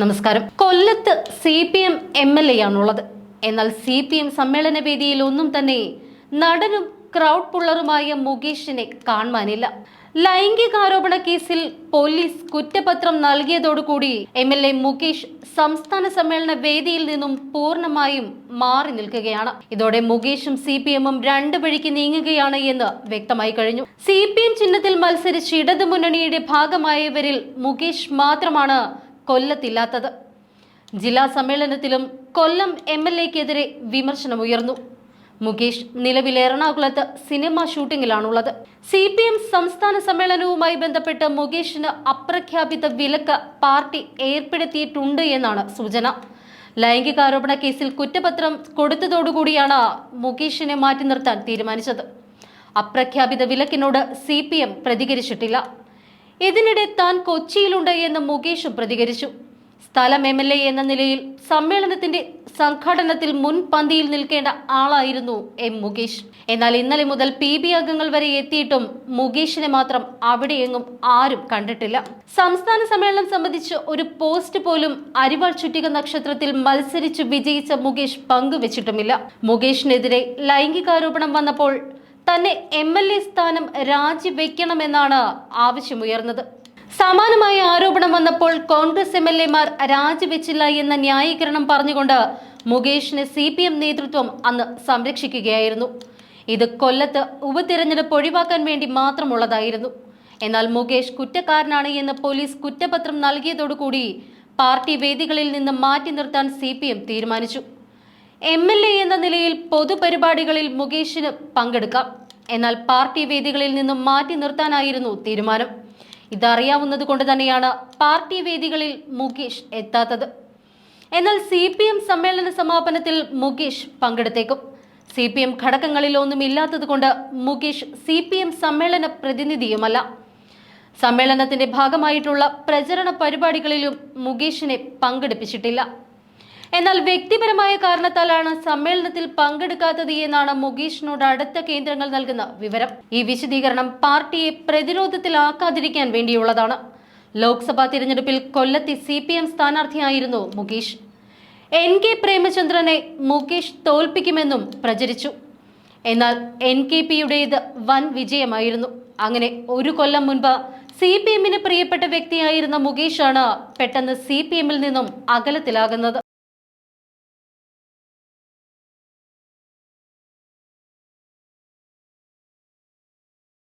നമസ്കാരം. കൊല്ലത്ത് CPM MLA ആണുള്ളത്. എന്നാൽ CPM സമ്മേളന വേദിയിൽ ഒന്നും തന്നെ നടനും ക്രൗഡ് പുള്ളറുമായ മുകേഷിനെ കാണാനില്ല. ലൈംഗികാരോപണ കേസിൽ പോലീസ് കുറ്റപത്രം നൽകിയതോടുകൂടി MLA മുകേഷ് സംസ്ഥാന സമ്മേളന വേദിയിൽ നിന്നും പൂർണ്ണമായും മാറി നിൽക്കുകയാണ്. ഇതോടെ മുകേഷും CPM-ഉം രണ്ടു വഴിക്ക് നീങ്ങുകയാണ് എന്ന് വ്യക്തമായി കഴിഞ്ഞു. CPM ചിഹ്നത്തിൽ മത്സരിച്ച് ഇടതുമുന്നണിയുടെ ഭാഗമായവരിൽ മുകേഷ് മാത്രമാണ് കൊല്ലത്തില്ലാത്തത്. ജില്ലാ സമ്മേളനത്തിലും കൊല്ലം MLA-ക്കെതിരെ വിമർശനമുയർന്നു. മുകേഷ് നിലവിൽ എറണാകുളത്ത് സിനിമ ഷൂട്ടിങ്ങിലാണുള്ളത്. CPM സംസ്ഥാന സമ്മേളനവുമായി ബന്ധപ്പെട്ട് മുകേഷിന് അപ്രഖ്യാപിത വിലക്ക് പാർട്ടി ഏർപ്പെടുത്തിയിട്ടുണ്ട് എന്നാണ് സൂചന. ലൈംഗികാരോപണ കേസിൽ കുറ്റപത്രം കൊടുത്തതോടുകൂടിയാണ് മുകേഷിനെ മാറ്റി നിർത്താൻ തീരുമാനിച്ചത്. അപ്രഖ്യാപിത വിലക്കിനോട് CPM പ്രതികരിച്ചിട്ടില്ല. ഇതിനിടെ താൻ കൊച്ചിയിലുണ്ട് എന്ന് മുകേഷും പ്രതികരിച്ചു. സ്ഥലം MLA എന്ന നിലയിൽ സമ്മേളനത്തിന്റെ സംഘാടനത്തിൽ മുൻപന്തിയിൽ നിൽക്കേണ്ട ആളായിരുന്നു മുകേഷ്. എന്നാൽ ഇന്നലെ മുതൽ PB അംഗങ്ങൾ വരെ എത്തിയിട്ടും മുകേഷിനെ മാത്രം അവിടെയെങ്ങും ആരും കണ്ടിട്ടില്ല. സംസ്ഥാന സമ്മേളനം സംബന്ധിച്ച് ഒരു പോസ്റ്റ് പോലും അരിവാൾ ചുറ്റിക നക്ഷത്രത്തിൽ മത്സരിച്ച് വിജയിച്ച മുകേഷ് പങ്കുവച്ചിട്ടുമില്ല. മുകേഷിനെതിരെ ലൈംഗികാരോപണം വന്നപ്പോൾ തന്നെ MLA സ്ഥാനം രാജിവെക്കണമെന്നാണ് ആവശ്യമുയർന്നത്. സമാനമായ ആരോപണം വന്നപ്പോൾ കോൺഗ്രസ് MLA-മാർ രാജിവെച്ചില്ല എന്ന ന്യായീകരണം പറഞ്ഞുകൊണ്ട് മുകേഷിനെ CPM നേതൃത്വം അന്ന് സംരക്ഷിക്കുകയായിരുന്നു. ഇത് കൊല്ലത്ത് ഉപതിരഞ്ഞെടുപ്പ് ഒഴിവാക്കാൻ വേണ്ടി മാത്രമുള്ളതായിരുന്നു. എന്നാൽ മുകേഷ് കുറ്റക്കാരനാണ് എന്ന് പോലീസ് കുറ്റപത്രം നൽകിയതോടുകൂടി പാർട്ടി വേദികളിൽ നിന്ന് മാറ്റി നിർത്താൻ CPM തീരുമാനിച്ചു. MLA എന്ന നിലയിൽ പൊതുപരിപാടികളിൽ മുകേഷിന് പങ്കെടുക്കാം. എന്നാൽ പാർട്ടി വേദികളിൽ നിന്നും മാറ്റി നിർത്താനായിരുന്നു തീരുമാനം. ഇതറിയാവുന്നത് കൊണ്ട് തന്നെയാണ് പാർട്ടി വേദികളിൽ മുകേഷ് എത്താത്തത്. എന്നാൽ CPM സമ്മേളന സമാപനത്തിൽ മുകേഷ് പങ്കെടുത്തേക്കും. CPM ഘടകങ്ങളിൽ ഒന്നും ഇല്ലാത്തത് കൊണ്ട് മുകേഷ് CPM സമ്മേളന പ്രതിനിധിയുമല്ല. സമ്മേളനത്തിന്റെ ഭാഗമായിട്ടുള്ള പ്രചരണ പരിപാടികളിലും മുകേഷിനെ പങ്കെടുപ്പിച്ചിട്ടില്ല. എന്നാൽ വ്യക്തിപരമായ കാരണത്താലാണ് സമ്മേളനത്തിൽ പങ്കെടുക്കാത്തത് എന്നാണ് മുകേഷിനോട് അടുത്ത കേന്ദ്രങ്ങൾ നൽകുന്ന വിവരം. ഈ വിശദീകരണം പാർട്ടിയെ പ്രതിരോധത്തിലാക്കാതിരിക്കാൻ വേണ്ടിയുള്ളതാണ്. ലോക്സഭാ തിരഞ്ഞെടുപ്പിൽ കൊല്ലത്തെ CPM സ്ഥാനാർത്ഥിയായിരുന്നു മുകേഷ്. NK പ്രേമചന്ദ്രനെ മുകേഷ് തോൽപ്പിക്കുമെന്നും പ്രചരിച്ചു. എന്നാൽ NKP-യുടേത് വൻ വിജയമായിരുന്നു. അങ്ങനെ ഒരു കൊല്ലം മുൻപ് CPM-ന് പ്രിയപ്പെട്ട വ്യക്തിയായിരുന്ന മുകേഷാണ് പെട്ടെന്ന് CPM-ൽ നിന്നും അകലത്തിലാകുന്നത്.